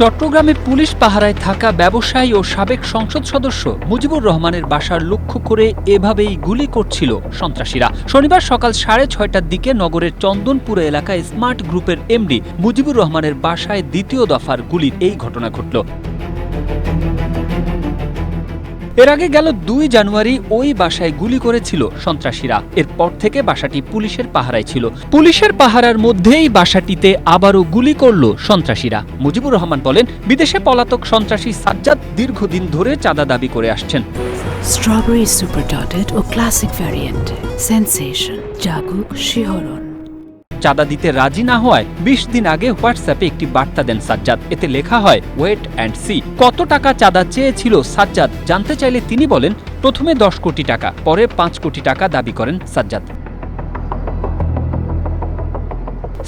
চট্টগ্রামে পুলিশ পাহারায় থাকা ব্যবসায়ী ও সাবেক সংসদ সদস্য মুজিবুর রহমানের বাসার লক্ষ্য করে এভাবেই গুলি করছিল সন্ত্রাসীরা। শনিবার সকাল 6:30টার দিকে নগরের চন্দনপুর এলাকায় স্মার্ট গ্রুপের এমডি মুজিবুর রহমানের বাসায় দ্বিতীয় দফার গুলির এই ঘটনা ঘটল। এর আগে গেল 2 জানুয়ারি ওই বাসায় গুলি করেছিল সন্ত্রাসীরা। এরপর থেকে বাসাটি পুলিশের পাহারায় ছিল। পুলিশের পাহারার মধ্যেই বাসাটিতে আবারও গুলি করল সন্ত্রাসীরা। মুজিবুর রহমান বলেন, বিদেশে পলাতক সন্ত্রাসী সাজ্জাদ দীর্ঘদিন ধরে চাঁদা দাবি করে আসছেন। স্ট্রবেরি সুপার ডটেড ও ক্লাসিক ভ্যারিয়েন্ট সেন্সেশন জাগুক শিহরণ। চাঁদা দিতে রাজি না হওয়ায় 20 দিন আগে হোয়াটসঅ্যাপে একটি বার্তা দেন সাজ্জাদ। এতে লেখা হয়, ওয়েট অ্যান্ড সি। কত টাকা চাঁদা চেয়েছিল সাজ্জাদ জানতে চাইলে তিনি বলেন, প্রথমে 10 কোটি টাকা, পরে 5 কোটি টাকা দাবি করেন সাজ্জাদ।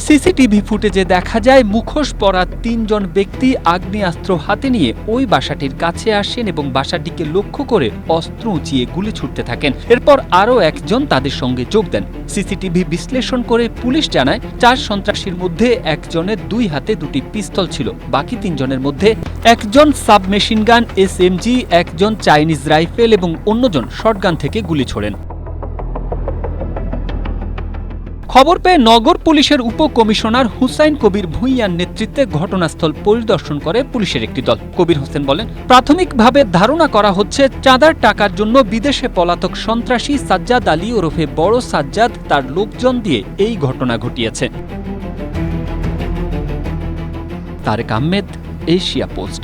সিসিটিভি ফুটেজে দেখা যায় মুখোশ পরা 3 জন ব্যক্তি আগ্নেয়াস্ত্র হাতে নিয়ে ওই বাসাটির কাছে আসেন এবং বাসাটিকে লক্ষ্য করে অস্ত্র উঁচিয়ে গুলি ছুটতে থাকেন। এরপর আরও একজন তাদের সঙ্গে যোগ দেন। সিসিটিভি বিশ্লেষণ করে পুলিশ জানায়, 4 সন্ত্রাসীর মধ্যে একজনের 2 হাতে 2টি পিস্তল ছিল। বাকি 3 জনের মধ্যে একজন সাবমেশিন গান SMG, একজন চাইনিজ রাইফেল এবং অন্যজন শটগান থেকে গুলি ছোড়েন। খবর পেয়ে নগর পুলিশের উপকমিশনার হুসাইন কবির ভূঁইয়ার নেতৃত্বে ঘটনাস্থল পরিদর্শন করে পুলিশের একটি দল। কবির হোসেন বলেন, প্রাথমিকভাবে ধারণা করা হচ্ছে চাঁদার টাকার জন্য বিদেশে পলাতক সন্ত্রাসী সাজ্জাদ আলী ওরফে বড় সাজ্জাদ তার লোকজন দিয়ে এই ঘটনা ঘটিয়েছে। Tarek Ahmed, Asia post.